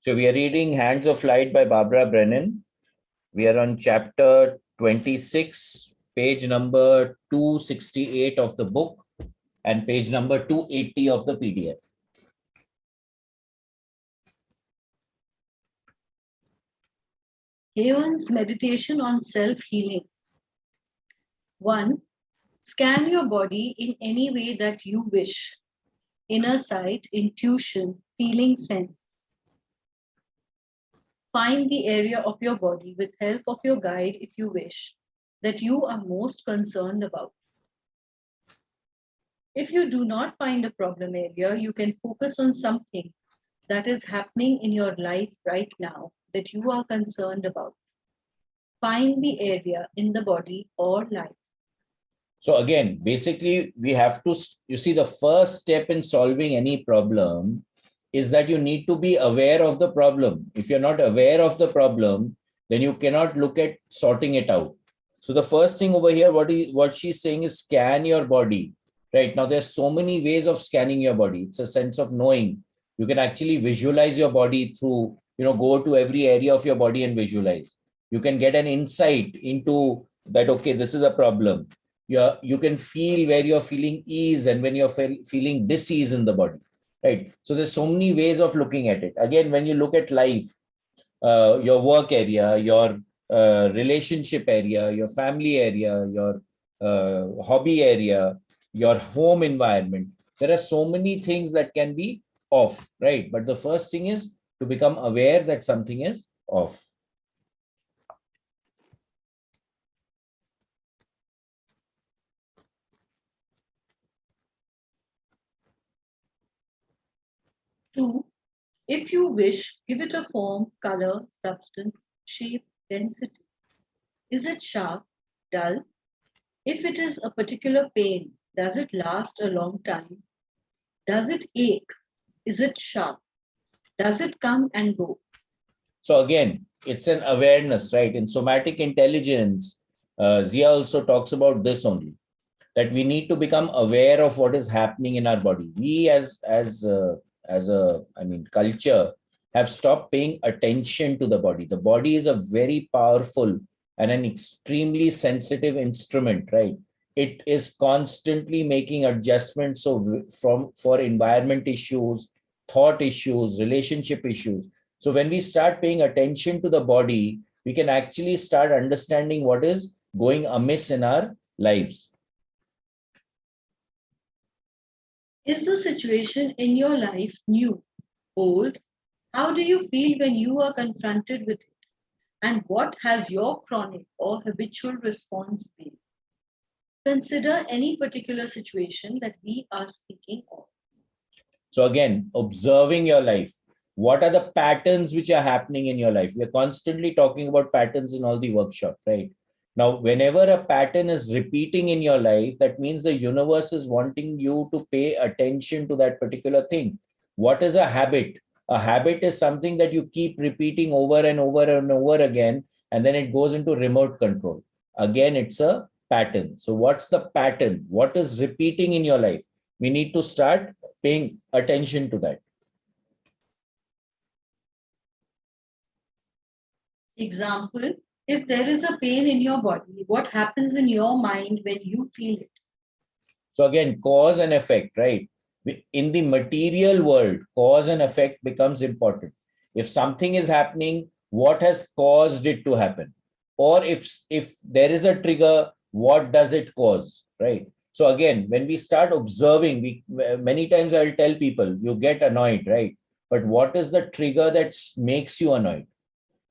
So we are reading Hands of Light by Barbara Brennan. We are on chapter 26, page number 268 of the book and page number 280 of the PDF. Heon's meditation on self-healing. 1. Scan your body in any way that you wish. Inner sight, intuition, feeling sense. Find the area of your body with help of your guide if you wish, that you are most concerned about. If you do not find a problem area, you can focus on something that is happening in your life right now that you are concerned about. Find the area in the body or life. So again, basically, we have to, you see, the first step in solving any problem is that you need to be aware of the problem. If you're not aware of the problem, then you cannot look at sorting it out. So the first thing over here, what she's saying is scan your body. Right now, there's so many ways of scanning your body. It's a sense of knowing. You can actually visualize your body through, go to every area of your body and visualize. You can get an insight into that, okay, this is a problem. You can feel where you're feeling ease and when you're feeling dis-ease in the body, right? So there's so many ways of looking at it. Again, when you look at life, your work area, your relationship area, your family area, your hobby area, your home environment, there are so many things that can be off, right? But the first thing is to become aware that something is off. Two, if you wish, give it a form, color, substance, shape, density. Is it sharp, dull? If it is a particular pain, does it last a long time? Does it ache? Is it sharp? Does it come and go? So again, it's an awareness, right? In somatic intelligence, Zia also talks about this only, that we need to become aware of what is happening in our body. We as culture have stopped paying attention to the body. The body is a very powerful and an extremely sensitive instrument, right? It is constantly making adjustments for environment issues, thought issues, relationship issues. So when we start paying attention to the body, we can actually start understanding what is going amiss in our lives. Is the situation in your life new, old? How do you feel when you are confronted with it? And what has your chronic or habitual response been? Consider any particular situation that we are speaking of. So again, observing your life. What are the patterns which are happening in your life? We're constantly talking about patterns in all the workshop, right? Now, whenever a pattern is repeating in your life, that means the universe is wanting you to pay attention to that particular thing. What is a habit? A habit is something that you keep repeating over and over and over again, and then it goes into remote control. Again, it's a pattern. So what's the pattern? What is repeating in your life? We need to start paying attention to that. Example, if there is a pain in your body, what happens in your mind when you feel it? So again, cause and effect, right? In the material world, cause and effect becomes important. If something is happening, what has caused it to happen? Or if there is a trigger, what does it cause, right? So again, when we start observing, many times I'll tell people, you get annoyed, right? But what is the trigger that makes you annoyed?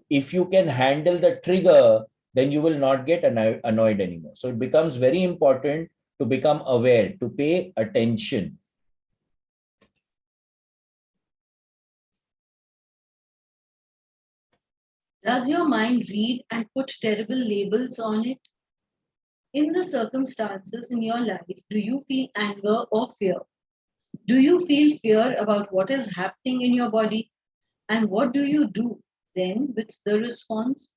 If you can handle the trigger, then you will not get annoyed anymore. So it becomes very important to become aware, to pay attention. Does your mind read and put terrible labels on it? In the circumstances in your life, do you feel anger or fear? Do you feel fear about what is happening in your body? And what do you do then with the response?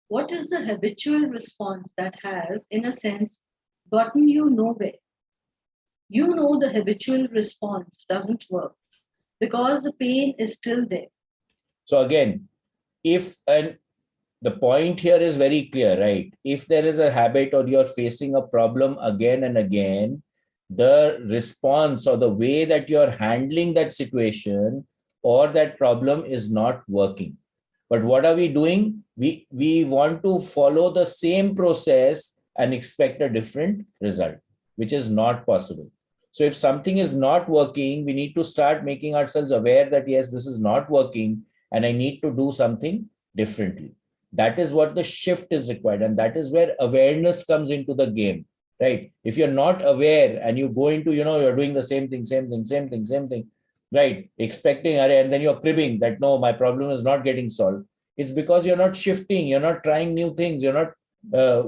What is the habitual response that has, in a sense, gotten you nowhere? You know the habitual response doesn't work because the pain is still there. So again, if the point here is very clear, right? If there is a habit or you're facing a problem again and again, the response or the way that you're handling that situation or that problem is not working. But what are we doing? We want to follow the same process and expect a different result, which is not possible. So if something is not working, we need to start making ourselves aware that, yes, this is not working and I need to do something differently. That is what the shift is required. And that is where awareness comes into the game, right? If you're not aware and you go into, you're doing the same thing, right? Expecting, and then you're cribbing that, no, my problem is not getting solved. It's because you're not shifting, you're not trying new things, you're not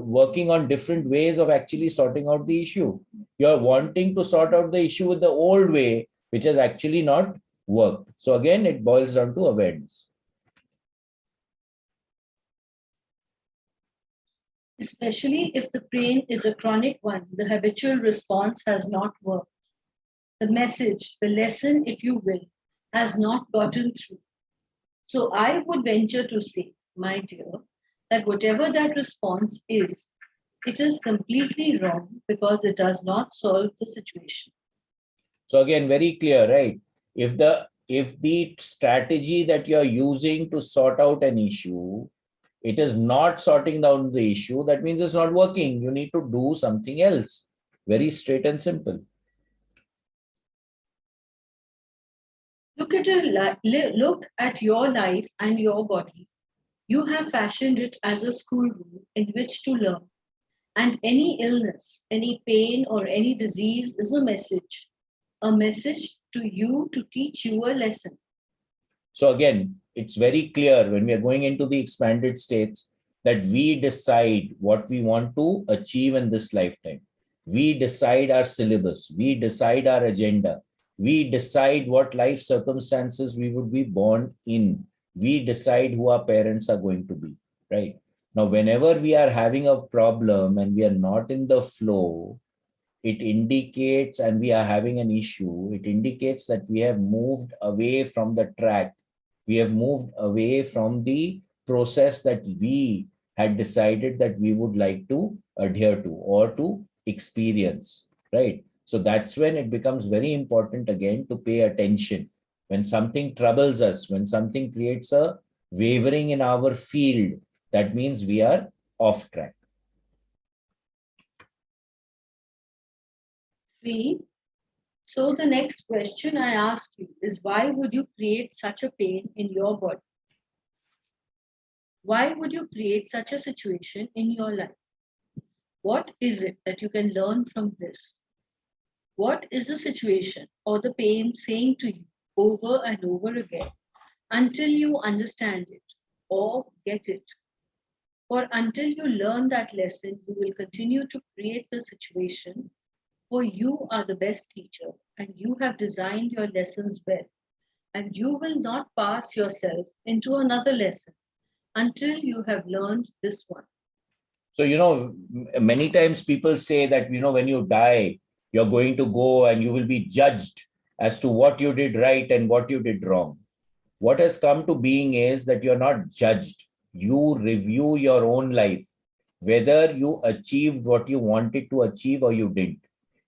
working on different ways of actually sorting out the issue. You're wanting to sort out the issue with the old way, which has actually not worked. So again, it boils down to awareness. Especially if the pain is a chronic one, the habitual response has not worked. The message, the lesson, if you will, has not gotten through. So I would venture to say, my dear, that whatever that response is, it is completely wrong because it does not solve the situation. So again, very clear, right? If the strategy that you're using to sort out an issue, it is not sorting down the issue, that means it's not working. You need to do something else. Very straight and simple. Look at your life and your body. You have fashioned it as a schoolroom in which to learn. And any illness, any pain, or any disease is a message to you to teach you a lesson. So again, it's very clear when we are going into the expanded states that we decide what we want to achieve in this lifetime. We decide our syllabus. We decide our agenda. We decide what life circumstances we would be born in. We decide who our parents are going to be, right? Now, whenever we are having a problem and we are not in the flow, it indicates, and we are having an issue, it indicates that we have moved away from the track. We have moved away from the process that we had decided that we would like to adhere to or to experience, right? So that's when it becomes very important again to pay attention. When something troubles us, when something creates a wavering in our field, that means we are off track. 3. So the next question I ask you is, why would you create such a pain in your body? Why would you create such a situation in your life? What is it that you can learn from this? What is the situation or the pain saying to you over and over again until you understand it or get it? For until you learn that lesson, you will continue to create the situation, for you are the best teacher and you have designed your lessons well, and you will not pass yourself into another lesson until you have learned this one. So, many times people say that, when you die, you're going to go and you will be judged as to what you did right and what you did wrong. What has come to being is that you're not judged. You review your own life, whether you achieved what you wanted to achieve or you didn't.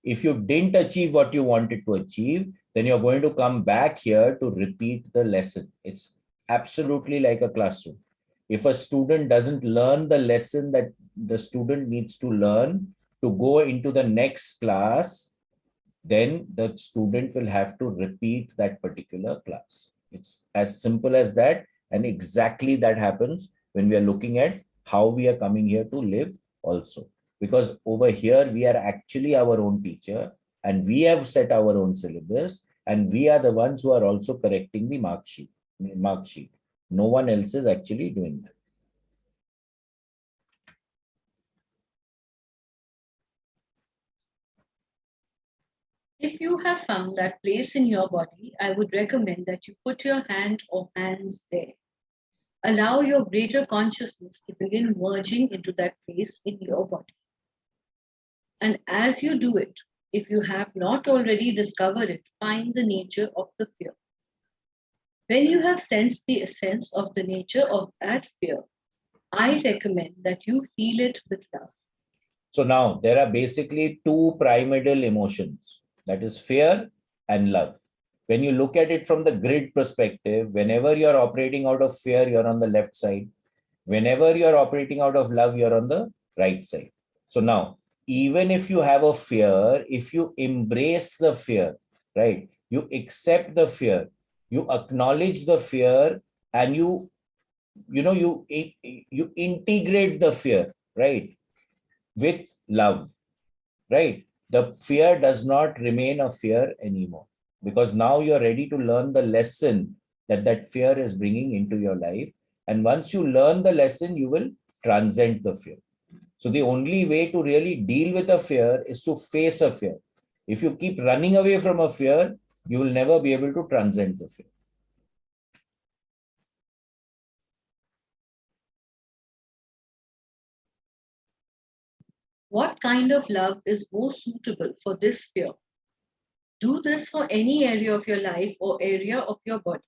If you didn't achieve what you wanted to achieve, then you're going to come back here to repeat the lesson. It's absolutely like a classroom. If a student doesn't learn the lesson that the student needs to learn to go into the next class, then the student will have to repeat that particular class. It's as simple as that. And exactly that happens when we are looking at how we are coming here to live also. Because over here, we are actually our own teacher and we have set our own syllabus and we are the ones who are also correcting the mark sheet. No one else is actually doing that. If you have found that place in your body, I would recommend that you put your hand or hands there. Allow your greater consciousness to begin merging into that place in your body. And as you do it, if you have not already discovered it, find the nature of the fear. When you have sensed the essence of the nature of that fear, I recommend that you feel it with love. So now there are basically two primordial emotions, that is fear and love. When you look at it from the grid perspective, whenever you're operating out of fear, you're on the left side. Whenever you're operating out of love, you're on the right side. So now, even if you have a fear, if you embrace the fear, right, you accept the fear, you acknowledge the fear, and you integrate the fear, right, with love, right? The fear does not remain a fear anymore, because now you're ready to learn the lesson that that fear is bringing into your life. And once you learn the lesson, you will transcend the fear. So the only way to really deal with a fear is to face a fear. If you keep running away from a fear, you will never be able to transcend the fear. What kind of love is most suitable for this fear? Do this for any area of your life or area of your body.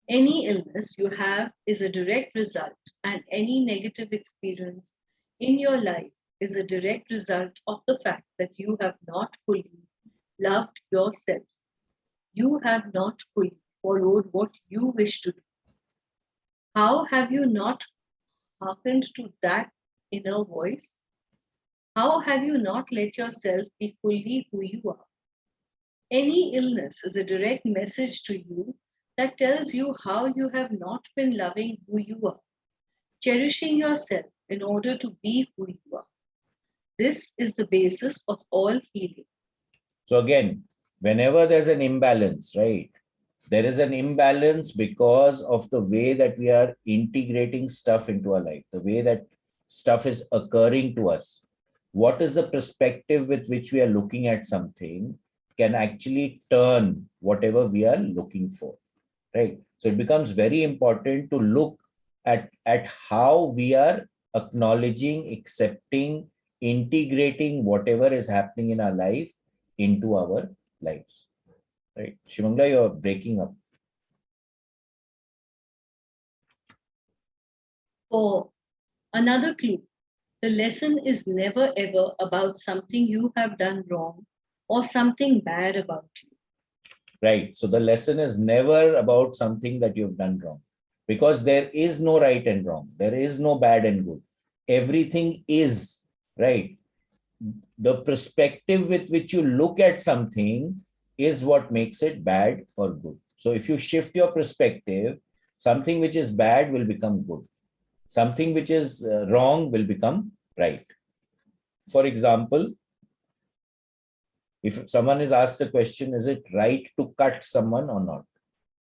Any illness you have is a direct result, and any negative experience in your life is a direct result of the fact that you have not fully loved yourself. You have not fully followed what you wish to do. How have you not hearkened to that inner voice? How have you not let yourself be fully who you are? Any illness is a direct message to you that tells you how you have not been loving who you are, cherishing yourself in order to be who you are. This is the basis of all healing. So again, whenever there's an imbalance, right? There is an imbalance because of the way that we are integrating stuff into our life, the way that stuff is occurring to us. What is the perspective with which we are looking at something can actually turn whatever we are looking for, right? So it becomes very important to look at how we are acknowledging, accepting, integrating whatever is happening in our life into our lives, right? Shivangla, you're breaking up. For another clue, the lesson is never ever about something you have done wrong or something bad about you. Right. So the lesson is never about something that you've done wrong, because there is no right and wrong. There is no bad and good. Everything is right. The perspective with which you look at something is what makes it bad or good. So if you shift your perspective, something which is bad will become good. Something which is wrong will become right. For example, if someone is asked the question, is it right to cut someone or not?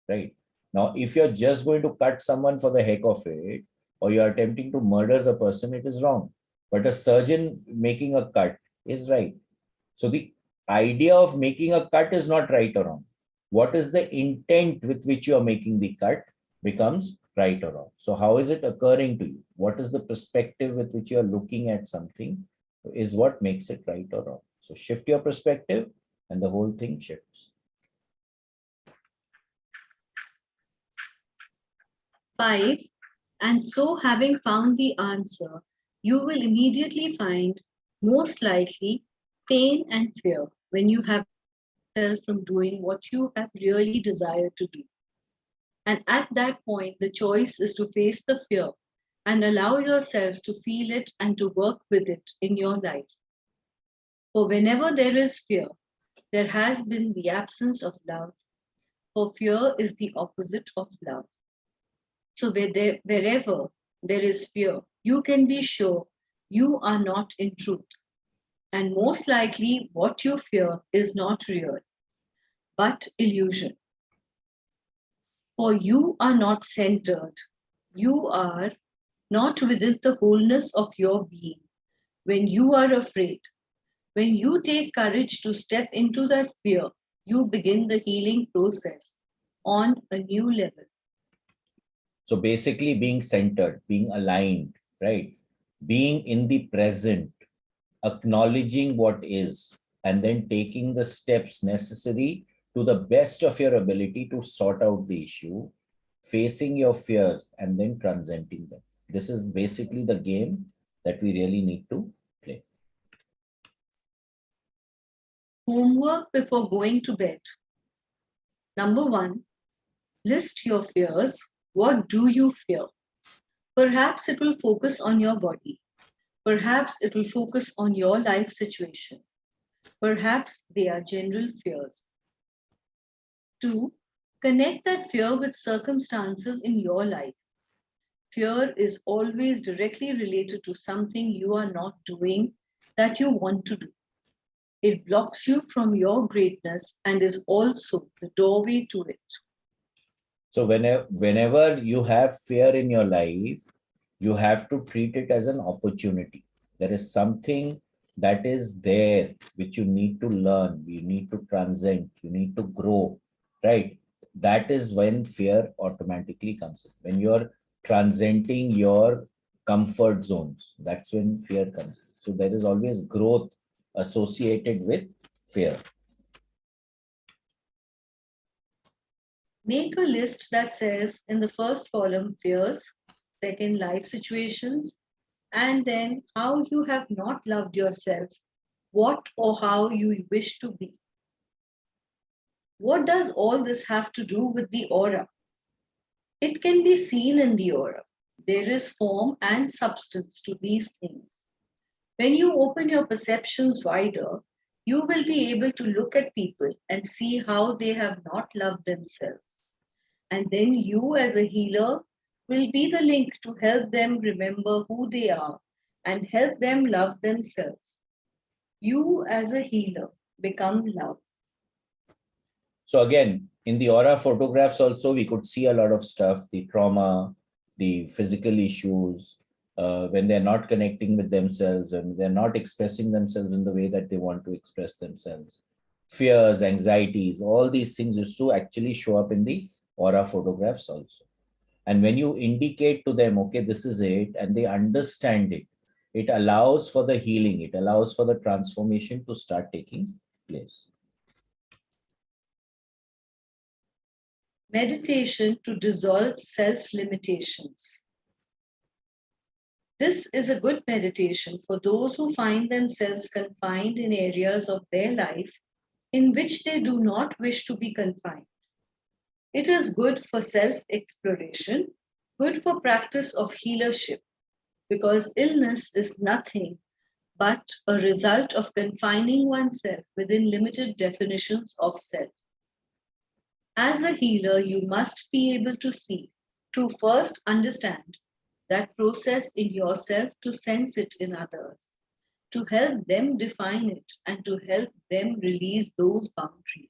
Right. Now, if you're just going to cut someone for the heck of it, or you're attempting to murder the person, it is wrong. But a surgeon making a cut is right. So the idea of making a cut is not right or wrong. What is the intent with which you are making the cut becomes right or wrong. So how is it occurring to you? What is the perspective with which you are looking at something is what makes it right or wrong. So shift your perspective and the whole thing shifts. 5. And so, having found the answer, you will immediately find, most likely, pain and fear when you have yourself from doing what you have really desired to do. And at that point, the choice is to face the fear and allow yourself to feel it and to work with it in your life. For whenever there is fear, there has been the absence of love, for fear is the opposite of love. So wherever there is fear, you can be sure you are not in truth. And most likely, what you fear is not real, but illusion. For you are not centered. You are not within the wholeness of your being. When you are afraid, when you take courage to step into that fear, you begin the healing process on a new level. So basically being centered, being aligned, right? Being in the present, acknowledging what is, and then taking the steps necessary to the best of your ability to sort out the issue, facing your fears and then transcending them. This is basically the game that we really need to play. Homework before going to bed. Number 1, list your fears. What do you fear? Perhaps it will focus on your body. Perhaps it will focus on your life situation. Perhaps they are general fears. 2, connect that fear with circumstances in your life. Fear is always directly related to something you are not doing that you want to do. It blocks you from your greatness and is also the doorway to it. So whenever you have fear in your life, you have to treat it as an opportunity. There is something that is there which you need to learn, you need to transcend, you need to grow, right? That is when fear automatically comes in. When you're transcending your comfort zones, that's when fear comes in. So there is always growth associated with fear. Make a list that says in the first column fears, second life situations, and then how you have not loved yourself, what or how you wish to be. What does all this have to do with the aura? It can be seen in the aura. There is form and substance to these things. When you open your perceptions wider, you will be able to look at people and see how they have not loved themselves. And then you, as a healer, will be the link to help them remember who they are and help them love themselves. You, as a healer, become love. So again, in the aura photographs also, we could see a lot of stuff, the trauma, the physical issues, when they're not connecting with themselves and they're not expressing themselves in the way that they want to express themselves. Fears, anxieties, all these things used to actually show up in the aura photographs also. And when you indicate to them, okay, this is it, and they understand it, it allows for the healing, it allows for the transformation to start taking place. Meditation to dissolve self-limitations. This is a good meditation for those who find themselves confined in areas of their life in which they do not wish to be confined. It is good for self-exploration, good for practice of healership, because illness is nothing but a result of confining oneself within limited definitions of self. As a healer, you must be able to see, to first understand that process in yourself, to sense it in others, to help them define it, and to help them release those boundaries.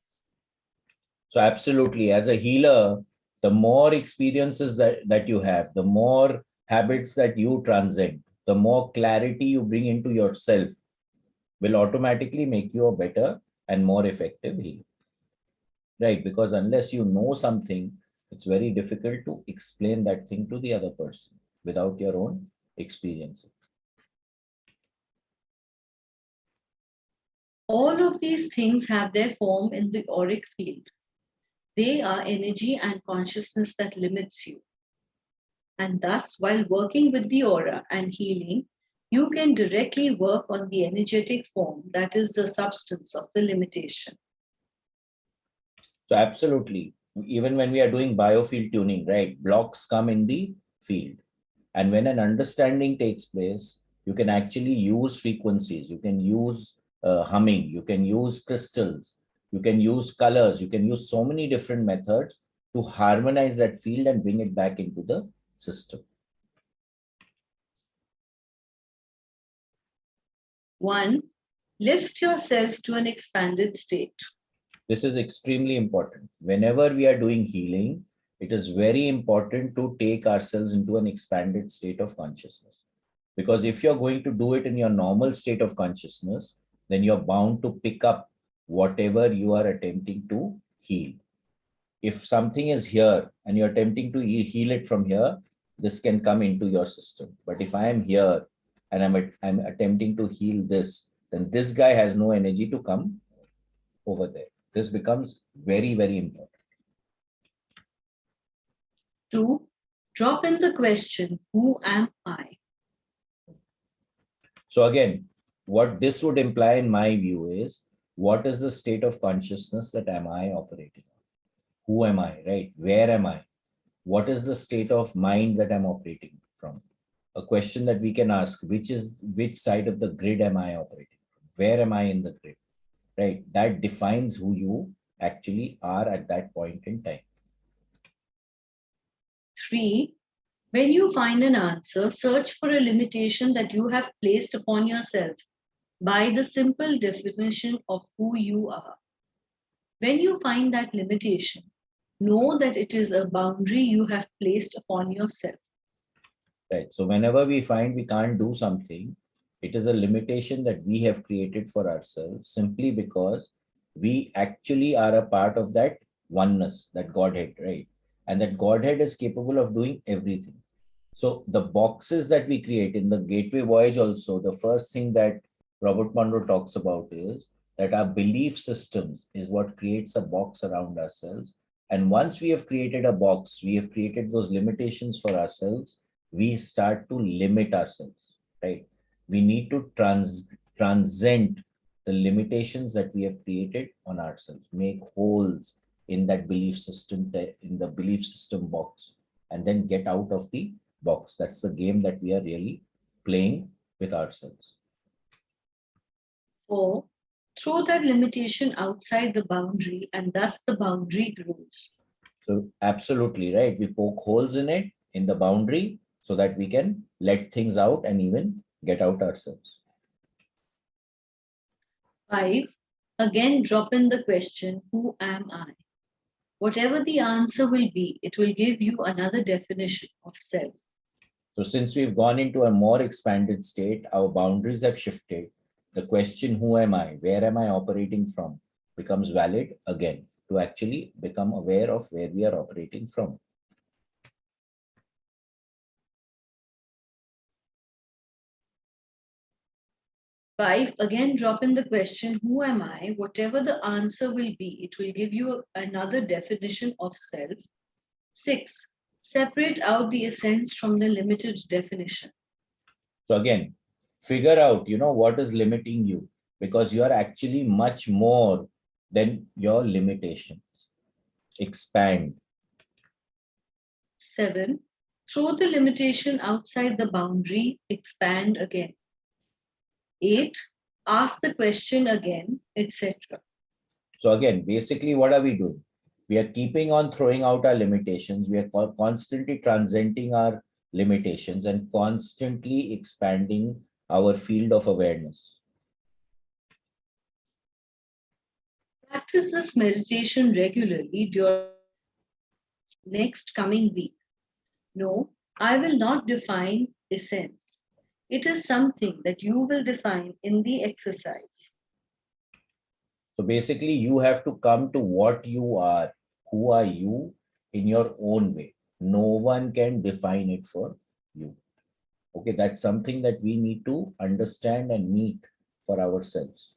So absolutely, as a healer, the more experiences that you have, the more habits that you transcend, the more clarity you bring into yourself will automatically make you a better and more effective healer. Right? Because unless you know something, it's very difficult to explain that thing to the other person without your own experience. All of these things have their form in the auric field. They are energy and consciousness that limits you. And thus, while working with the aura and healing, you can directly work on the energetic form that is the substance of the limitation. So absolutely, even when we are doing biofield tuning, right, blocks come in the field. And when an understanding takes place, you can actually use frequencies, you can use humming, you can use crystals, you can use colors, you can use so many different methods to harmonize that field and bring it back into the system. 1. Lift yourself to an expanded state. This is extremely important. Whenever we are doing healing, it is very important to take ourselves into an expanded state of consciousness. Because if you're going to do it in your normal state of consciousness, then you're bound to pick up whatever you are attempting to heal. If something is here and you're attempting to heal it from here, this can come into your system. But if I am here and I'm attempting to heal this, then this guy has no energy to come over there. This becomes very, very important. 2. Drop in the question, who am I? So again, what this would imply in my view is, what is the state of consciousness that am I operating on? Who am I, right? Where am I? What is the state of mind that I'm operating from? A question that we can ask, which side of the grid am I operating from? Where am I in the grid, right? That defines who you actually are at that point in time. 3. When you find an answer, search for a limitation that you have placed upon yourself by the simple definition of who you are. When you find that limitation, know that it is a boundary you have placed upon yourself. Right. So whenever we find we can't do something, it is a limitation that we have created for ourselves simply because we actually are a part of that oneness, that Godhead, right? And that Godhead is capable of doing everything. So the boxes that we create in the Gateway Voyage also, the first thing that Robert Monroe talks about is that our belief systems is what creates a box around ourselves. And once we have created a box, we have created those limitations for ourselves, we start to limit ourselves, right? We need to transcend the limitations that we have created on ourselves, make holes in that belief system, in the belief system box, and then get out of the box. That's the game that we are really playing with ourselves. 4. Throw that limitation outside the boundary, and thus the boundary grows. So absolutely right. We poke holes in it, in the boundary, so that we can let things out and even get out ourselves. 5. Again, drop in the question, who am I? Whatever the answer will be, it will give you another definition of self. So since we've gone into a more expanded state, our boundaries have shifted. The question, who am I? Where am I operating from? Becomes valid again to actually become aware of where we are operating from. 5. Again, drop in the question, who am I? Whatever the answer will be, it will give you another definition of self. 6. Separate out the essence from the limited definition. So again, figure out, what is limiting you, because you are actually much more than your limitations. Expand. 7. Throw the limitation outside the boundary, expand again. 8. Ask the question again, etc. So again, basically, what are we doing? We are keeping on throwing out our limitations. We are constantly transcending our limitations and constantly expanding our field of awareness. Practice this meditation regularly during next coming week. No, I will not define essence. It is something that you will define in the exercise. So basically, you have to come to what you are. Who are you in your own way? No one can define it for you. Okay, that's something that we need to understand and meet for ourselves.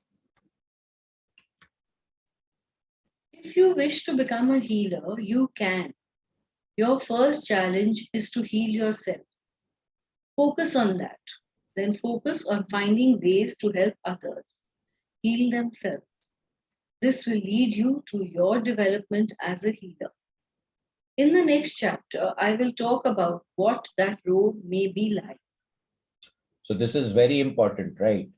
If you wish to become a healer, you can. Your first challenge is to heal yourself. Focus on that. Then focus on finding ways to help others heal themselves. This will lead you to your development as a healer. In the next chapter, I will talk about what that road may be like. So this is very important, right?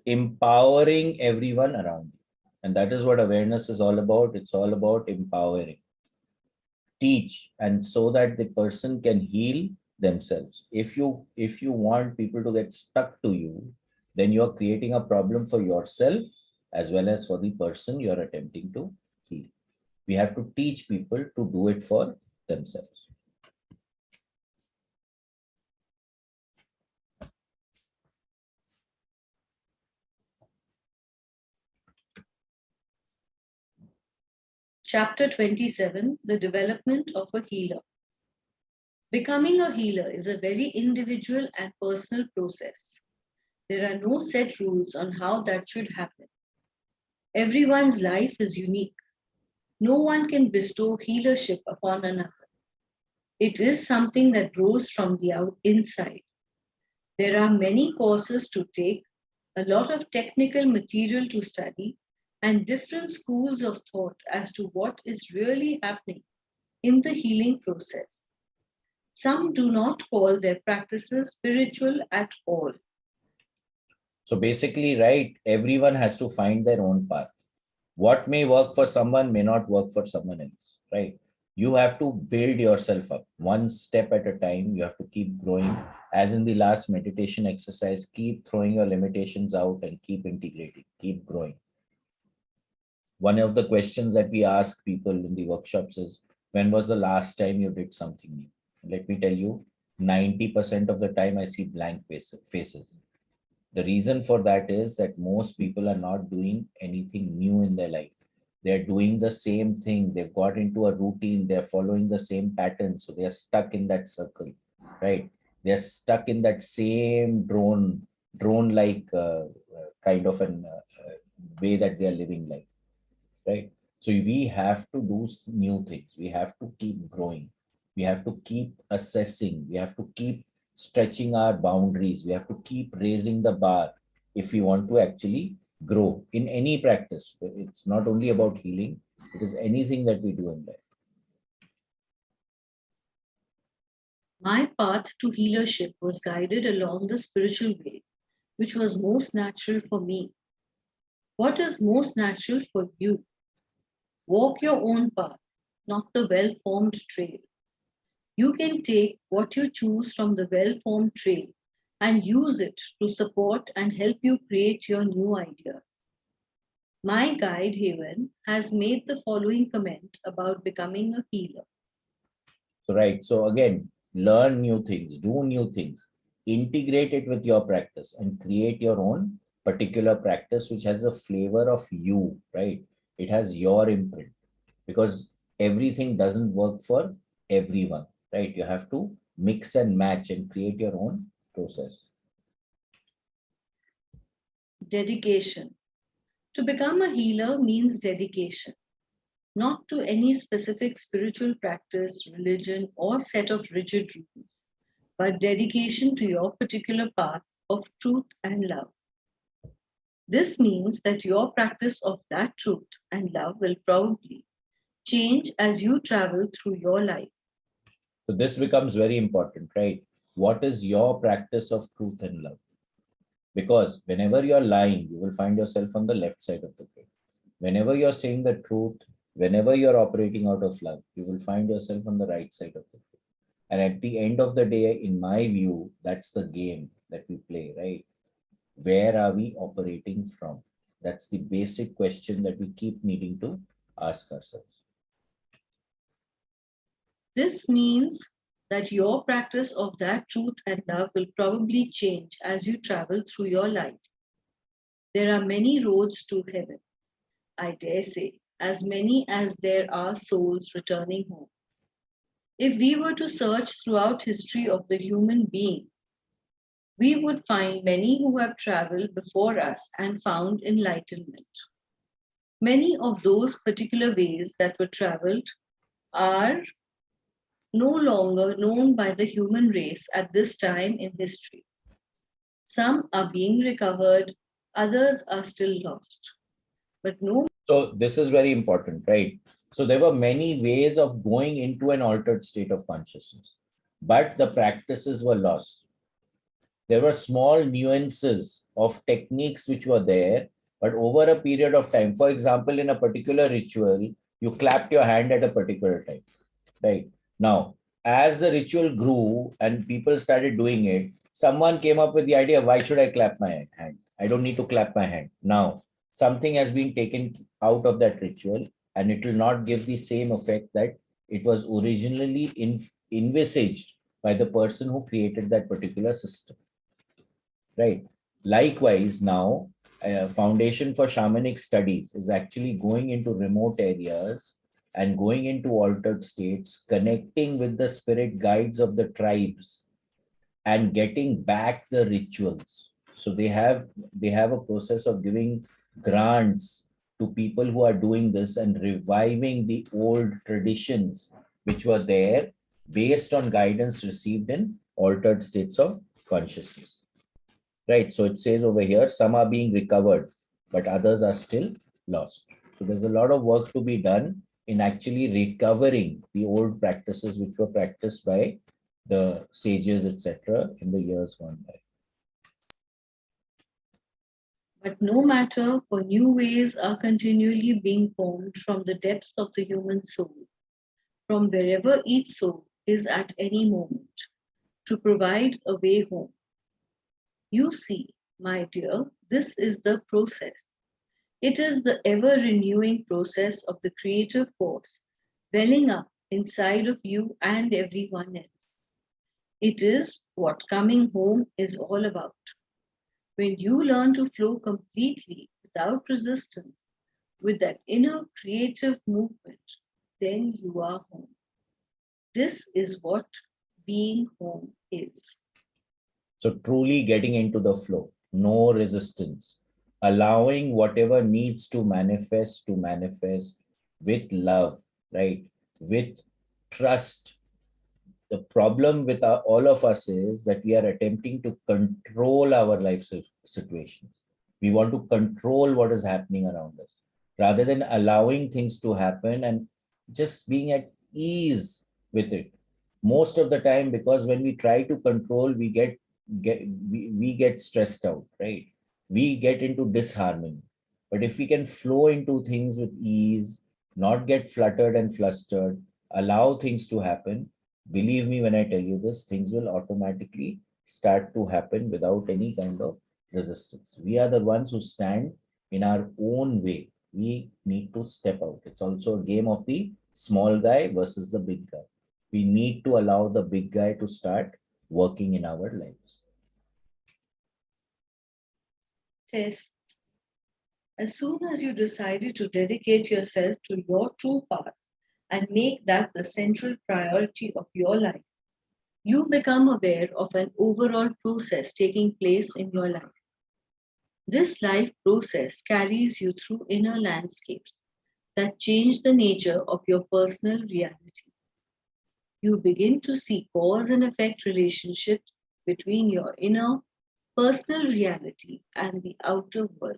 Empowering everyone around you. And that is what awareness is all about. It's all about empowering. Teach, and so that the person can heal themselves. If you want people to get stuck to you, then you're creating a problem for yourself as well as for the person you're attempting to heal. We have to teach people to do it for themselves. Chapter 27, The Development of a Healer. Becoming a healer is a very individual and personal process. There are no set rules on how that should happen. Everyone's life is unique. No one can bestow healership upon another. It is something that grows from the inside. There are many courses to take, a lot of technical material to study, and different schools of thought as to what is really happening in the healing process. Some do not call their practices spiritual at all. So basically, right, everyone has to find their own path. What may work for someone may not work for someone else, right? You have to build yourself up one step at a time. You have to keep growing. As in the last meditation exercise, keep throwing your limitations out and keep integrating, keep growing. One of the questions that we ask people in the workshops is, when was the last time you did something new? Let me tell you, 90% of the time I see blank faces. The reason for that is that most people are not doing anything new in their life. They're doing the same thing. They've got into a routine. They're following the same pattern. So they're stuck in that circle, right? They're stuck in that same drone-like kind of an way that they are living life, right? So we have to do new things. We have to keep growing. We have to keep assessing. We have to keep stretching our boundaries. We have to keep raising the bar if we want to actually grow in any practice. It's not only about healing, it is anything that we do in life. My path to healership was guided along the spiritual way, which was most natural for me. What is most natural for you? Walk your own path, not the well-formed trail. You can take what you choose from the well-formed trail and use it to support and help you create your new ideas. My guide, Haven, has made the following comment about becoming a healer. So, right. So again, learn new things, do new things, integrate it with your practice and create your own particular practice, which has a flavor of you, right? It has your imprint, because everything doesn't work for everyone, right? You have to mix and match and create your own process. Dedication. To become a healer means dedication, not to any specific spiritual practice, religion, or set of rigid rules, but dedication to your particular path of truth and love. This means that your practice of that truth and love will probably change as you travel through your life. So this becomes very important, right? What is your practice of truth and love? Because whenever you're lying, you will find yourself on the left side of the grid. Whenever you're saying the truth, whenever you're operating out of love, you will find yourself on the right side of the grid. And at the end of the day, in my view, that's the game that we play, right? Where are we operating from? That's the basic question that we keep needing to ask ourselves. This means that your practice of that truth and love will probably change as you travel through your life. There are many roads to heaven, I dare say, as many as there are souls returning home. If we were to search throughout history of the human being, we would find many who have traveled before us and found enlightenment. Many of those particular ways that were traveled are no longer known by the human race at this time in history. Some are being recovered, others are still lost. But no. So this is very important, right? So there were many ways of going into an altered state of consciousness, but the practices were lost. There were small nuances of techniques which were there, but over a period of time, for example, in a particular ritual, you clapped your hand at a particular time, right? Now, as the ritual grew and people started doing it, someone came up with the idea, why should I clap my hand? I don't need to clap my hand. Now, something has been taken out of that ritual and it will not give the same effect that it was originally envisaged by the person who created that particular system, right? Likewise, now, Foundation for Shamanic Studies is actually going into remote areas and going into altered states, connecting with the spirit guides of the tribes and getting back the rituals. So they have a process of giving grants to people who are doing this and reviving the old traditions which were there based on guidance received in altered states of consciousness. Right. So it says over here, some are being recovered, but others are still lost. So there's a lot of work to be done in actually recovering the old practices which were practiced by the sages, etc., in the years gone by. But no matter, for new ways are continually being formed from the depths of the human soul, from wherever each soul is at any moment, to provide a way home. You see, my dear, this is the process. It is the ever renewing process of the creative force welling up inside of you and everyone else. It is what coming home is all about. When you learn to flow completely without resistance, with that inner creative movement, then you are home. This is what being home is. So truly getting into the flow, no resistance, allowing whatever needs to manifest with love, right? With trust. The problem with all of us is that we are attempting to control our life situations. We want to control what is happening around us rather than allowing things to happen and just being at ease with it. Most of the time, because when we try to control, we get stressed out, right? We get into disharmony. But if we can flow into things with ease, not get fluttered and flustered, allow things to happen, believe me when I tell you this, things will automatically start to happen without any kind of resistance. We are the ones who stand in our own way. We need to step out. It's also a game of the small guy versus the big guy. We need to allow the big guy to start working in our lives. Tests. As soon as you decided to dedicate yourself to your true path and make that the central priority of your life, you become aware of an overall process taking place in your life. This life process carries you through inner landscapes that change the nature of your personal reality. You begin to see cause and effect relationships between your inner personal reality and the outer world.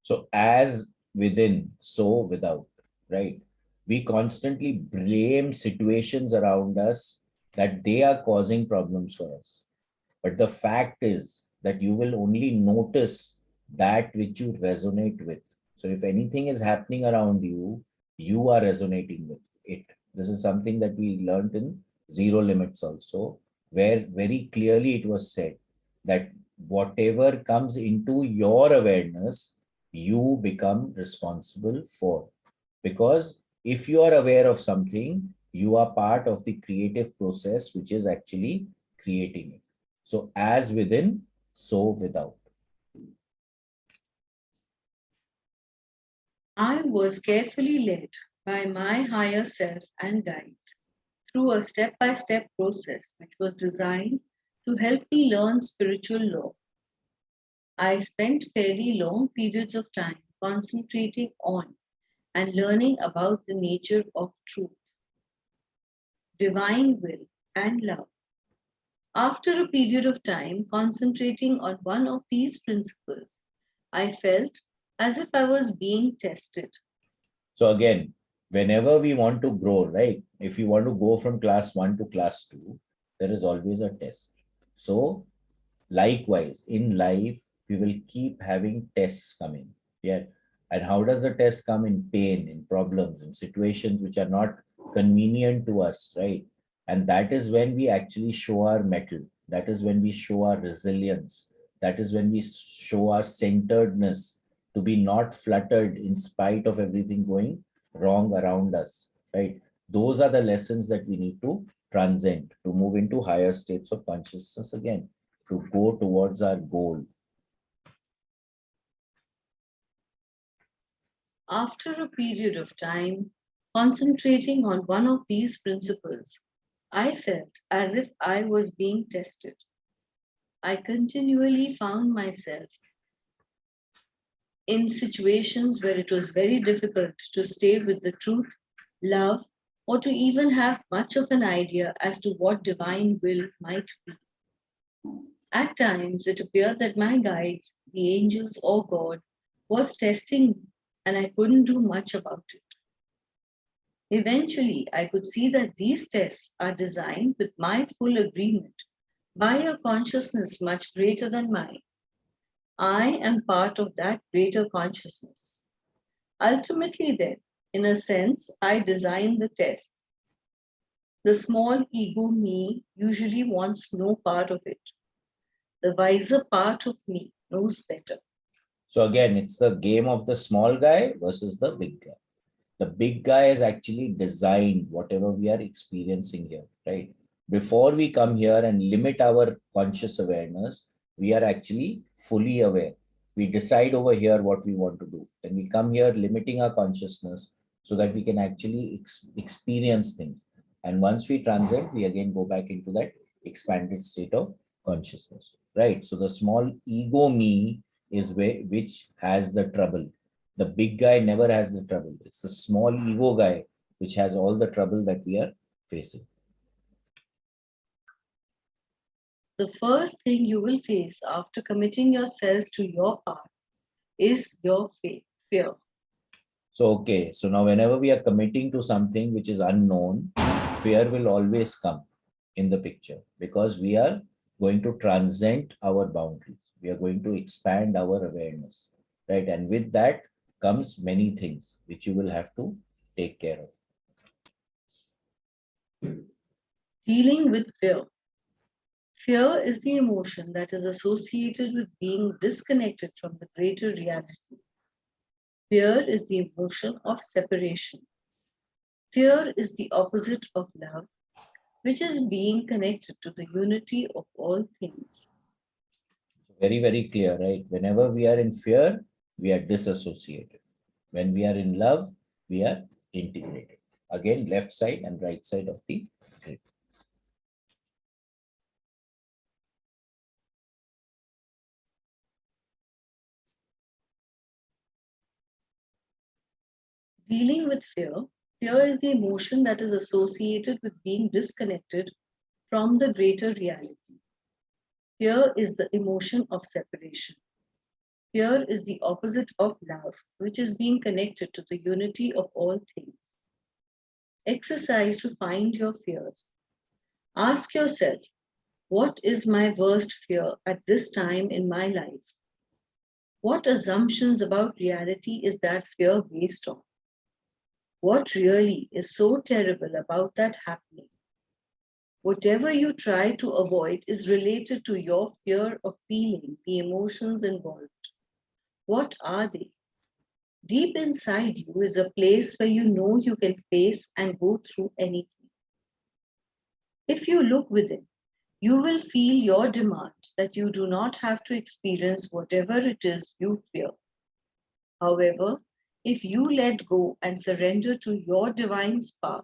So, as within, so without, right? We constantly blame situations around us that they are causing problems for us. But the fact is that you will only notice that which you resonate with. So if anything is happening around you, you are resonating with it. This is something that we learned in Zero Limits also, where very clearly it was said that whatever comes into your awareness, you become responsible for. Because if you are aware of something, you are part of the creative process, which is actually creating it. So as within, so without. I was carefully led by my higher self and guides through a step by step process which was designed to help me learn spiritual law. I spent fairly long periods of time concentrating on and learning about the nature of truth, divine will, and love. After a period of time concentrating on one of these principles, I felt as if I was being tested. So again, whenever we want to grow, right? If you want to go from class 1 to class 2, there is always a test. So likewise, in life, we will keep having tests coming. Yeah. And how does the test come? In pain, in problems, in situations which are not convenient to us, right? And that is when we actually show our mettle. That is when we show our resilience. That is when we show our centeredness to be not fluttered in spite of everything going wrong around us, right? Those are the lessons that we need to transcend to move into higher states of consciousness again, to go towards our goal. After a period of time concentrating on one of these principles, I felt as if I was being tested. I continually found myself in situations where it was very difficult to stay with the truth, love, or to even have much of an idea as to what divine will might be. At times, it appeared that my guides, the angels or God, was testing me, and I couldn't do much about it. Eventually, I could see that these tests are designed with my full agreement by a consciousness much greater than mine. I am part of that greater consciousness. Ultimately, then, in a sense, I design the tests. The small ego me usually wants no part of it. The wiser part of me knows better. So again, it's the game of the small guy versus the big guy. The big guy is actually designed whatever we are experiencing here, right? Before we come here and limit our conscious awareness, we are actually fully aware. We decide over here what we want to do. Then we come here limiting our consciousness so that we can actually experience things. And once we transcend, we again go back into that expanded state of consciousness, right? So the small ego me is which has the trouble. The big guy never has the trouble. It's the small ego guy which has all the trouble that we are facing. The first thing you will face after committing yourself to your path is your fear. So, okay. So now whenever we are committing to something which is unknown, fear will always come in the picture because we are going to transcend our boundaries. We are going to expand our awareness, right? And with that comes many things which you will have to take care of. Dealing with fear. Fear is the emotion that is associated with being disconnected from the greater reality. Fear is the emotion of separation. Fear is the opposite of love, which is being connected to the unity of all things. Very, very clear, right? Whenever we are in fear, we are disassociated. When we are in love, we are integrated. Again, left side and right side of the grid. Dealing with fear. Fear is the emotion that is associated with being disconnected from the greater reality. Fear is the emotion of separation. Fear is the opposite of love, which is being connected to the unity of all things. Exercise to find your fears. Ask yourself, what is my worst fear at this time in my life? What assumptions about reality is that fear based on? What really is so terrible about that happening? Whatever you try to avoid is related to your fear of feeling the emotions involved. What are they? Deep inside you is a place where you know you can face and go through anything. If you look within, you will feel your demand that you do not have to experience whatever it is you fear. However, if you let go and surrender to your divine spark,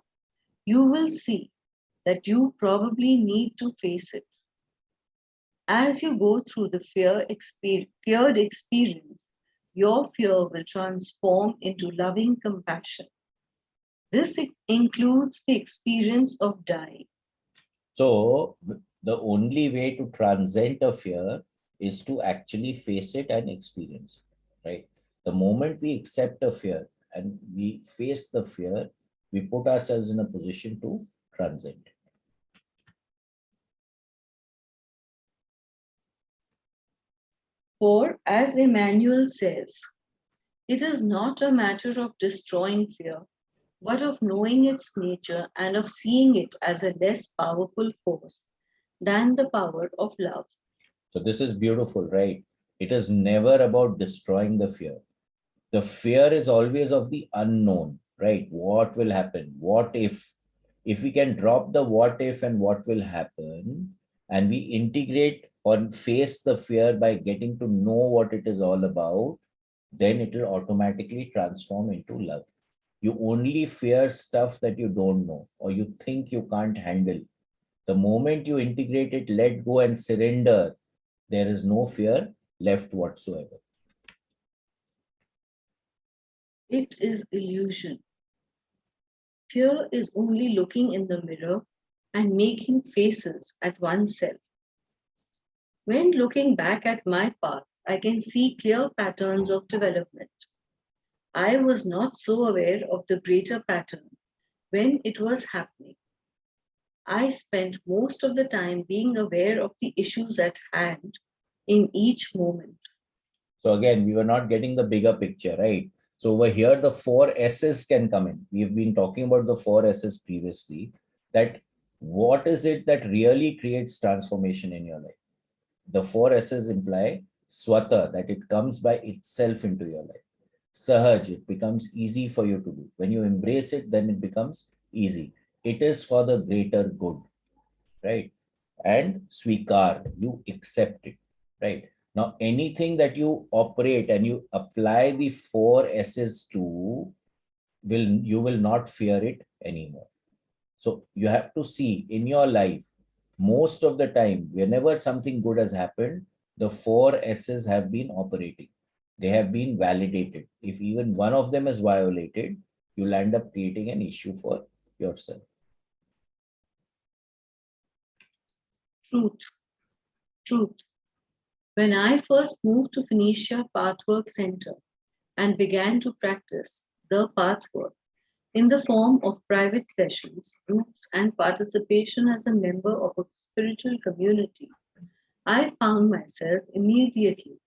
you will see that you probably need to face it. As you go through the feared experience, your fear will transform into loving compassion. This includes the experience of dying. So the only way to transcend a fear is to actually face it and experience it, right? The moment we accept a fear and we face the fear, we put ourselves in a position to transcend. For, as Emmanuel says, it is not a matter of destroying fear, but of knowing its nature and of seeing it as a less powerful force than the power of love. So this is beautiful, right? It is never about destroying the fear. The fear is always of the unknown, right? What will happen? What if? If we can drop the what if and what will happen, and we integrate or face the fear by getting to know what it is all about, then it will automatically transform into love. You only fear stuff that you don't know or you think you can't handle. The moment you integrate it, let go and surrender, there is no fear left whatsoever. It is illusion. Fear is only looking in the mirror and making faces at oneself. When looking back at my path, I can see clear patterns of development. I was not so aware of the greater pattern when it was happening. I spent most of the time being aware of the issues at hand in each moment. So again, we were not getting the bigger picture, right? So over here, the four S's can come in. We've been talking about the four S's previously, that what is it that really creates transformation in your life? The four S's imply swata, that it comes by itself into your life. Sahaj, it becomes easy for you to do. When you embrace it, then it becomes easy. It is for the greater good, right? And swikar, you accept it, right? Now, anything that you operate and you apply the four S's to, you will not fear it anymore. So you have to see in your life, most of the time, whenever something good has happened, the four S's have been operating. They have been validated. If even one of them is violated, you'll end up creating an issue for yourself. Truth, truth. When I first moved to Phoenicia Pathwork Center and began to practice the pathwork in the form of private sessions, groups, and participation as a member of a spiritual community, I found myself immediately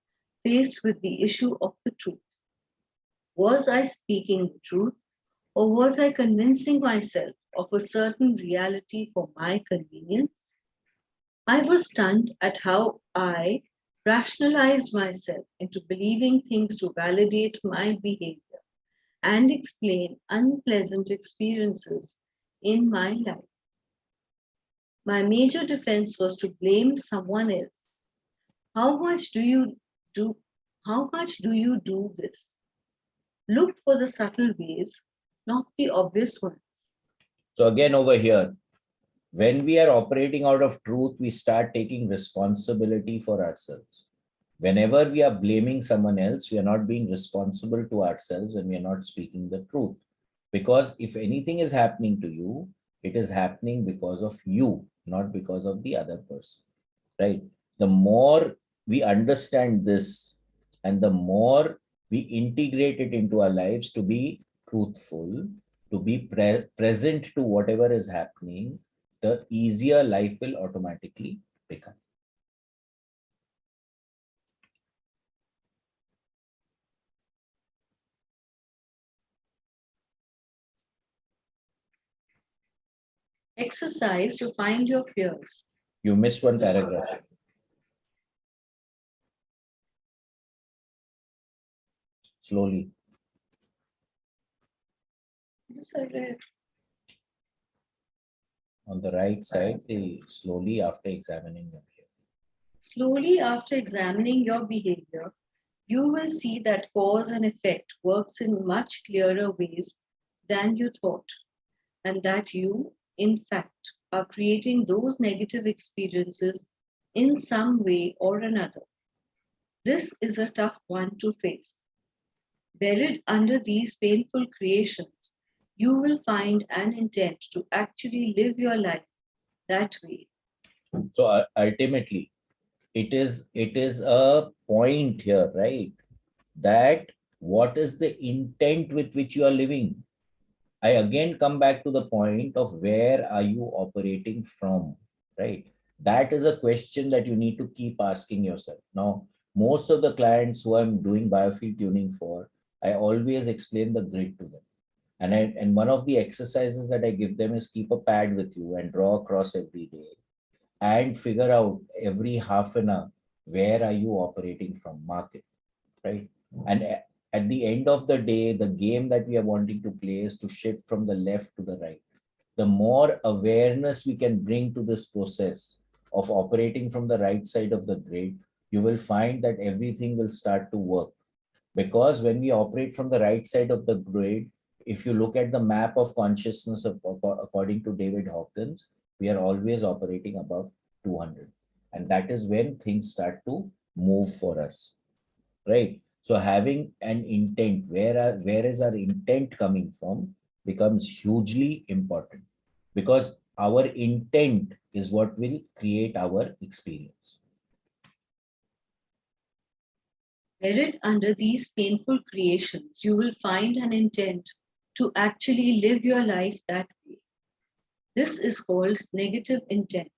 faced with the issue of the truth. Was I speaking the truth, or was I convincing myself of a certain reality for my convenience? I was stunned at how I rationalized myself into believing things to validate my behavior and explain unpleasant experiences in my life. My major defense was to blame someone else. How much do you do? How much do you do this? Look for the subtle ways, not the obvious ones. So again, over here, when we are operating out of truth, we start taking responsibility for ourselves. Whenever we are blaming someone else, we are not being responsible to ourselves and we are not speaking the truth. Because if anything is happening to you, it is happening because of you, not because of the other person, right? The more we understand this and the more we integrate it into our lives to be truthful, to be present to whatever is happening, the easier life will automatically become. Exercise to find your fears. You missed one paragraph. Slowly. Yes, I read. On the right side, slowly after examining them here. Slowly, after examining your behavior, you will see that cause and effect works in much clearer ways than you thought, and that you, in fact, are creating those negative experiences in some way or another. This is a tough one to face. Buried under these painful creations, you will find an intent to actually live your life that way. So ultimately, it is a point here, right? That what is the intent with which you are living? I again come back to the point of where are you operating from, right? That is a question that you need to keep asking yourself. Now, most of the clients who I'm doing biofield tuning for, I always explain the grid to them. And one of the exercises that I give them is keep a pad with you and draw a cross every day and figure out every half an hour where are you operating from market, right? And at the end of the day, the game that we are wanting to play is to shift from the left to the right. The more awareness we can bring to this process of operating from the right side of the grid, you will find that everything will start to work. Because when we operate from the right side of the grid, if you look at the map of consciousness according to David Hawkins, we are always operating above 200. And that is when things start to move for us, right? So having an intent, where is our intent coming from, becomes hugely important, because our intent is what will create our experience. Buried under these painful creations, you will find an intent to actually live your life that way. This is called negative intent.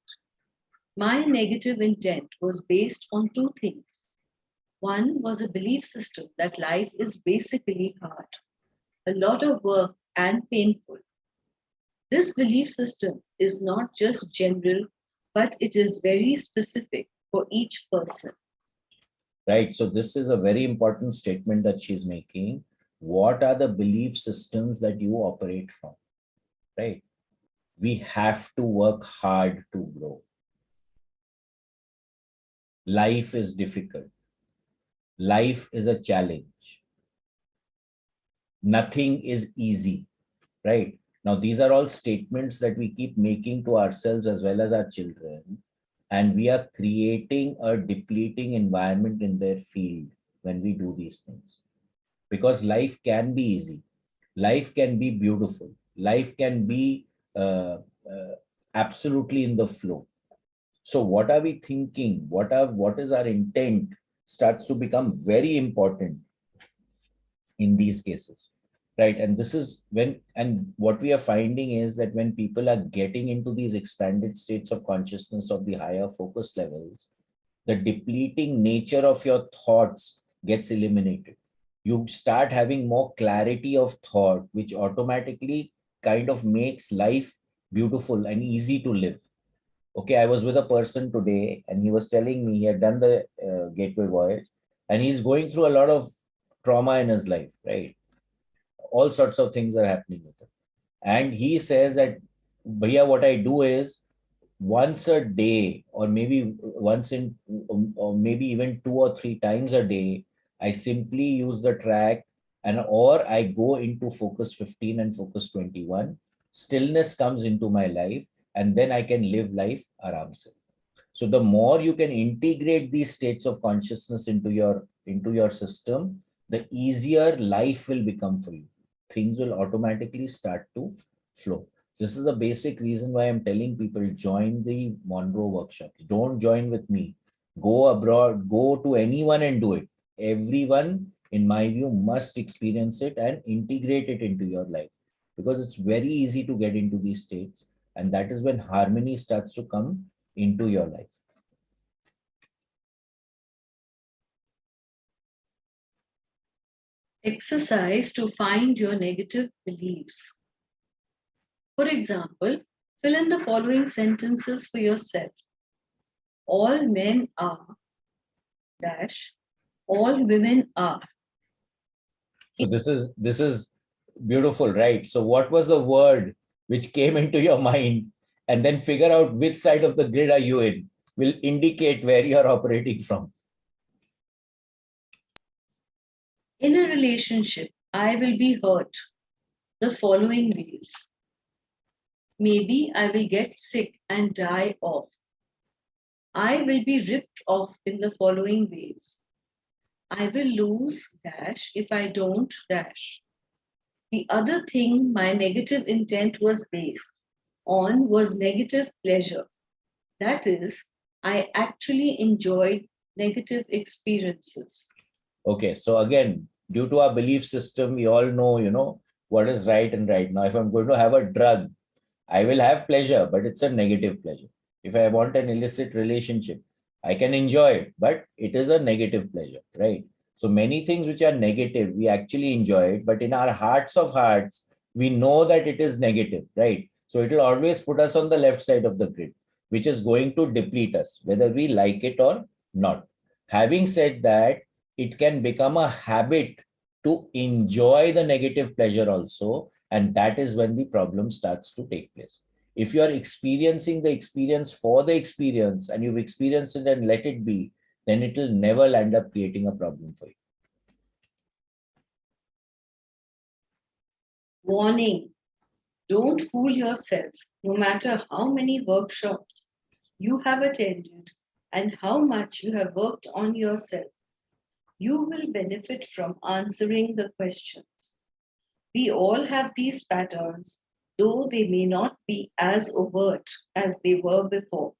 My negative intent was based on two things. One was a belief system that life is basically hard, a lot of work, and painful. This belief system is not just general, but it is very specific for each person. Right. So this is a very important statement that she's making. What are the belief systems that you operate from? Right. We have to work hard to grow. Life is difficult. Life is a challenge. Nothing is easy. Right. Now, these are all statements that we keep making to ourselves as well as our children. And we are creating a depleting environment in their field when we do these things. Because life can be easy. Life can be beautiful. Life can be absolutely in the flow. So what are we thinking? What is our intent starts to become very important in these cases. Right. And this is when, and what we are finding is that when people are getting into these expanded states of consciousness of the higher focus levels, the depleting nature of your thoughts gets eliminated. You start having more clarity of thought, which automatically kind of makes life beautiful and easy to live. Okay, I was with a person today and he was telling me he had done the gateway voyage and he's going through a lot of trauma in his life, right? All sorts of things are happening with him. And he says that, Bhaiya, what I do is once a day, or maybe once in, or maybe even 2 or 3 times a day, I simply use the track, and or I go into focus 15 and focus 21. Stillness comes into my life, and then I can live life aram se. So the more you can integrate these states of consciousness into your system, the easier life will become for you. Things will automatically start to flow. This is the basic reason why I'm telling people join the Monroe workshops. Don't join with me. Go abroad, go to anyone and do it. Everyone, in my view, must experience it and integrate it into your life, because it's very easy to get into these states. And that is when harmony starts to come into your life. Exercise to find your negative beliefs. For example, fill in the following sentences for yourself. All men are dash, all women are. So this is beautiful, right? So what was the word which came into your mind, and then figure out which side of the grid are you in, will indicate where you're operating from. In a relationship, I will be hurt the following ways. Maybe I will get sick and die off. I will be ripped off in the following ways. I will lose dash if I don't dash. The other thing my negative intent was based on was negative pleasure. That is, I actually enjoyed negative experiences. Okay, so again, due to our belief system, we all know, what is right and right. Now, if I'm going to have a drug, I will have pleasure, but it's a negative pleasure. If I want an illicit relationship, I can enjoy it, but it is a negative pleasure, right? So many things which are negative, we actually enjoy it, but in our hearts of hearts, we know that it is negative, right? So it will always put us on the left side of the grid, which is going to deplete us, whether we like it or not. Having said that, it can become a habit to enjoy the negative pleasure also, and that is when the problem starts to take place. If you are experiencing the experience for the experience and you've experienced it and let it be, then it will never end up creating a problem for you. Warning, don't fool yourself. No matter how many workshops you have attended and how much you have worked on yourself, You will benefit from answering the questions. We all have these patterns, though they may not be as overt as they were before.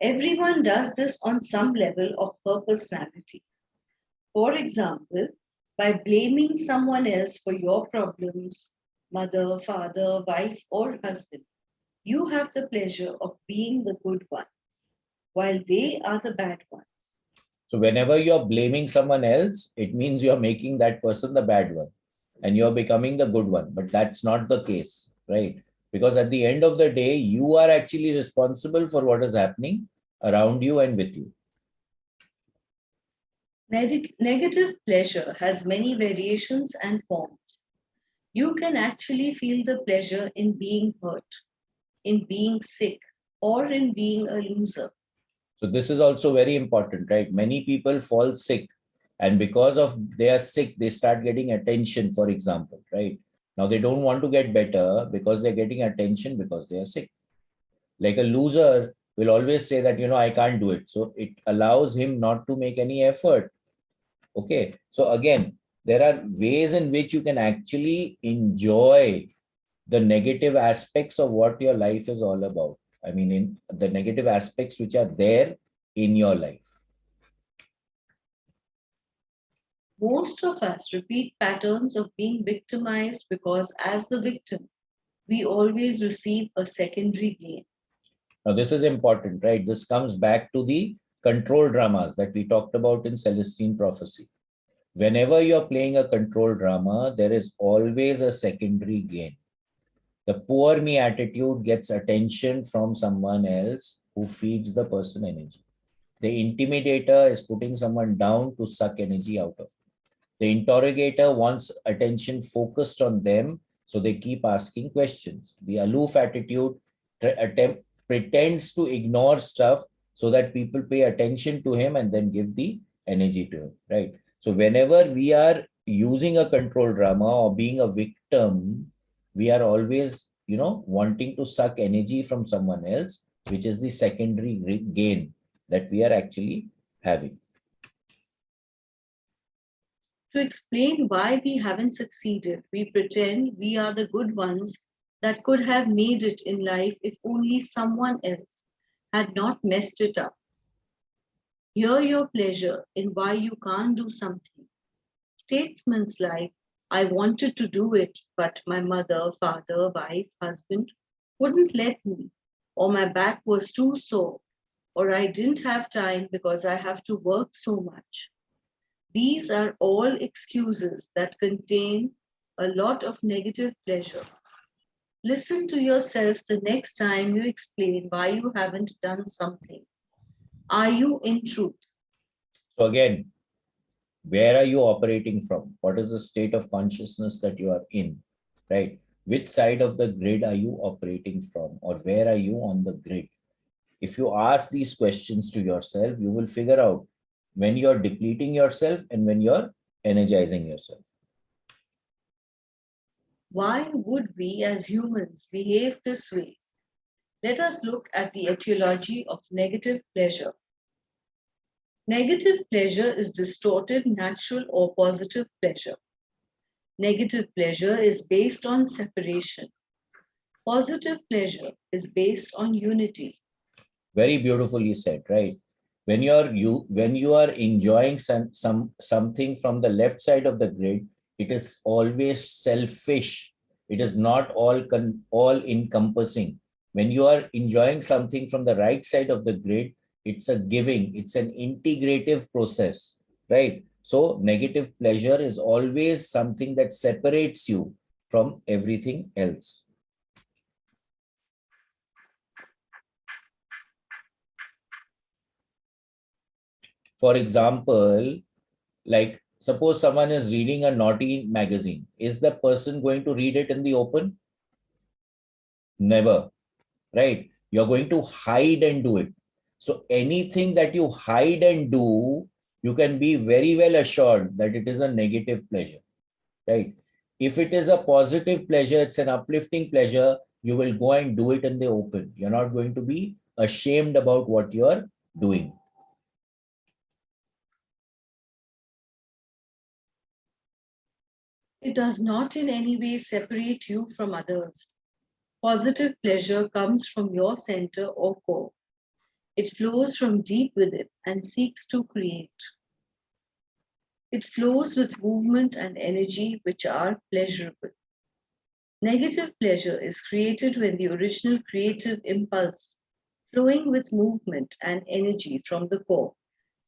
Everyone does this on some level of her personality. For example, by blaming someone else for your problems, mother, father, wife, or husband, you have the pleasure of being the good one, while they are the bad ones. So whenever you're blaming someone else, it means you're making that person the bad one and you're becoming the good one. But that's not the case, right? Because at the end of the day, you are actually responsible for what is happening around you and with you. Negative pleasure has many variations and forms. You can actually feel the pleasure in being hurt, in being sick, or in being a loser. So this is also very important, right? Many people fall sick, and because of they are sick, they start getting attention, for example, right? Now they don't want to get better because they're getting attention because they are sick. Like a loser will always say that, I can't do it. So it allows him not to make any effort. Okay. So again, there are ways in which you can actually enjoy the negative aspects of what your life is all about. I mean, in the negative aspects which are there in your life. Most of us repeat patterns of being victimized because, as the victim, we always receive a secondary gain. Now, this is important, right? This comes back to the control dramas that we talked about in Celestine Prophecy. Whenever you're playing a control drama, there is always a secondary gain. The poor me attitude gets attention from someone else who feeds the person energy. The intimidator is putting someone down to suck energy out of. The interrogator wants attention focused on them, so they keep asking questions. The aloof attitude pretends to ignore stuff so that people pay attention to him and then give the energy to him, right? So whenever we are using a control drama or being a victim, we are always, wanting to suck energy from someone else, which is the secondary gain that we are actually having. To explain why we haven't succeeded, we pretend we are the good ones that could have made it in life if only someone else had not messed it up. Hear your pleasure in why you can't do something. Statements like, I wanted to do it, but my mother, father, wife, husband wouldn't let me, or my back was too sore, or I didn't have time because I have to work so much. These are all excuses that contain a lot of negative pleasure. Listen to yourself the next time you explain why you haven't done something. Are you in truth? So again, where are you operating from? What is the state of consciousness that you are in, right? Which side of the grid are you operating from, or where are you on the grid? If you ask these questions to yourself, you will figure out when you're depleting yourself and when you're energizing yourself. Why would we as humans behave this way? Let us look at the etiology of negative pleasure. Negative pleasure is distorted natural or positive pleasure. Negative pleasure is based on separation. Positive pleasure is based on unity. Very beautifully said, right? When you are enjoying something from the left side of the grid, it is always selfish. It is not all encompassing. When you are enjoying something from the right side of the grid, it's a giving, it's an integrative process, right? So negative pleasure is always something that separates you from everything else. For example, like suppose someone is reading a naughty magazine. Is the person going to read it in the open? Never, right? You're going to hide and do it. So anything that you hide and do, you can be very well assured that it is a negative pleasure, right? If it is a positive pleasure, it's an uplifting pleasure, you will go and do it in the open. You're not going to be ashamed about what you're doing. It does not in any way separate you from others. Positive pleasure comes from your center or core. It flows from deep within and seeks to create. It flows with movement and energy which are pleasurable. Negative pleasure is created when the original creative impulse, flowing with movement and energy from the core,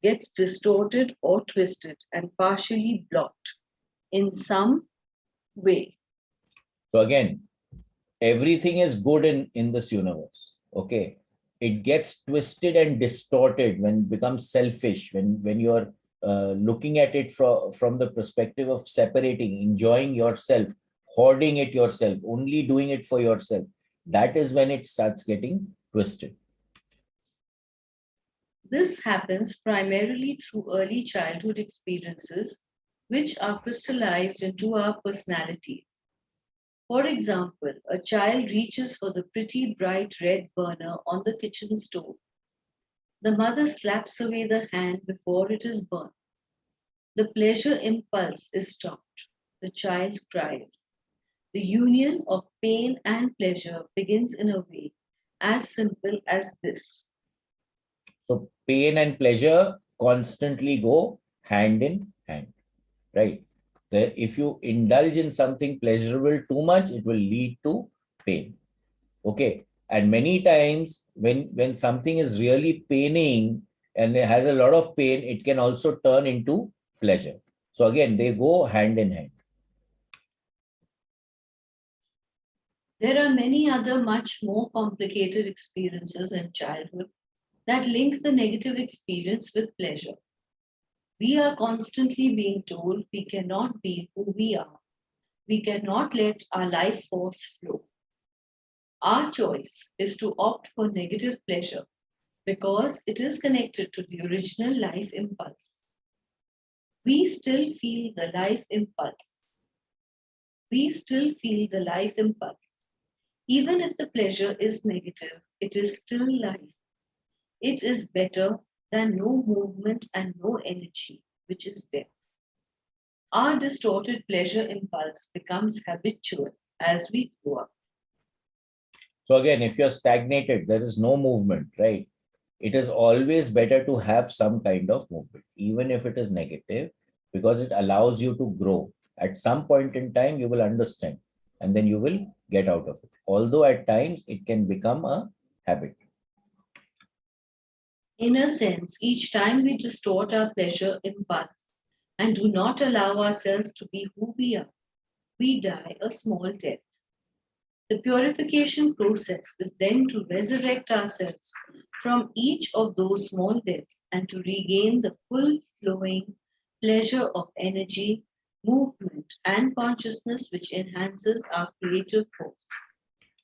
gets distorted or twisted and partially blocked in some way. So again, everything is good in this universe. Okay. It gets twisted and distorted when it becomes selfish, when you're looking at it from the perspective of separating, enjoying yourself, hoarding it yourself, only doing it for yourself. That is when it starts getting twisted. This happens primarily through early childhood experiences, which are crystallized into our personalities. For example, a child reaches for the pretty bright red burner on the kitchen stove. The mother slaps away the hand before it is burned. The pleasure impulse is stopped. The child cries. The union of pain and pleasure begins in a way as simple as this. So pain and pleasure constantly go hand in hand, right? If you indulge in something pleasurable too much, it will lead to pain. Okay. And many times when something is really paining and it has a lot of pain, it can also turn into pleasure. So again, they go hand in hand. There are many other much more complicated experiences in childhood that link the negative experience with pleasure. We are constantly being told we cannot be who we are. We cannot let our life force flow. Our choice is to opt for negative pleasure because it is connected to the original life impulse. We still feel the life impulse. We still feel the life impulse. Even if the pleasure is negative, it is still life. It is better than no movement and no energy, which is death. Our distorted pleasure impulse becomes habitual as we grow up. So again, if you're stagnated, there is no movement, right? It is always better to have some kind of movement, even if it is negative, because it allows you to grow. At some point in time, you will understand, and then you will get out of it. Although at times it can become a habit. In a sense, each time we distort our pleasure impulse and do not allow ourselves to be who we are, we die a small death. The purification process is then to resurrect ourselves from each of those small deaths and to regain the full flowing pleasure of energy, movement, and consciousness which enhances our creative force.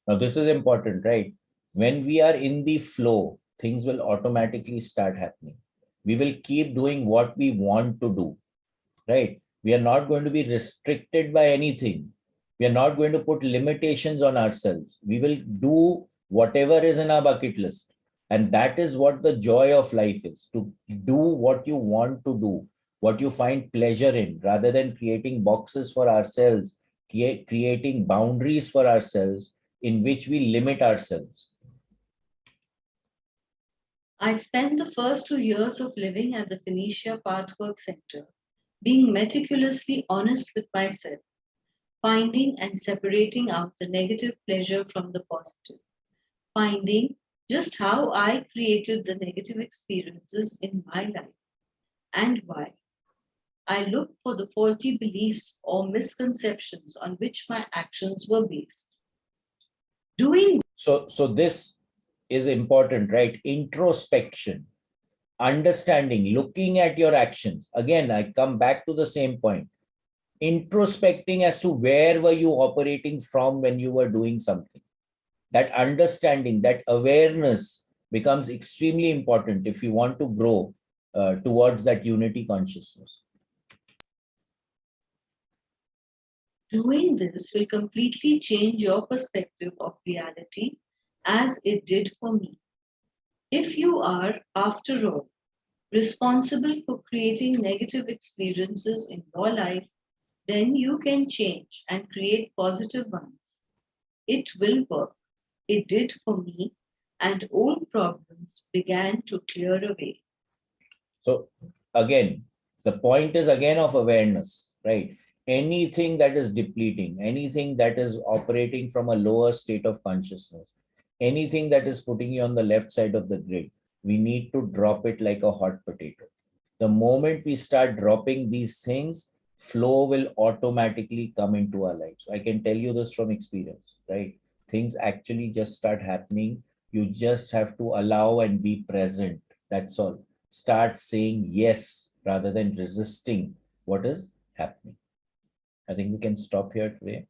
Now, this is important, right? When we are in the flow, things will automatically start happening. We will keep doing what we want to do, right? We are not going to be restricted by anything. We are not going to put limitations on ourselves. We will do whatever is in our bucket list. And that is what the joy of life is, to do what you want to do, what you find pleasure in, rather than creating boxes for ourselves, creating boundaries for ourselves in which we limit ourselves. I spent the first 2 years of living at the Phoenicia Pathwork Center being meticulously honest with myself, finding and separating out the negative pleasure from the positive, finding just how I created the negative experiences in my life and why. I looked for the faulty beliefs or misconceptions on which my actions were based. So this is important, right? Introspection, understanding, looking at your actions. Again, I come back to the same point. Introspecting as to where were you operating from when you were doing something. That understanding, that awareness becomes extremely important if you want to grow towards that unity consciousness. Doing this will completely change your perspective of reality as it did for me. If you are, after all, responsible for creating negative experiences in your life, then you can change and create positive ones. It will work. It did for me, and old problems began to clear away. So again, the point is again of awareness, right? Anything that is depleting, anything that is operating from a lower state of consciousness, anything that is putting you on the left side of the grid, we need to drop it like a hot potato. The moment we start dropping these things, flow will automatically come into our lives. I can tell you this from experience, right? Things actually just start happening. You just have to allow and be present. That's all. Start saying yes rather than resisting what is happening. I think we can stop here today.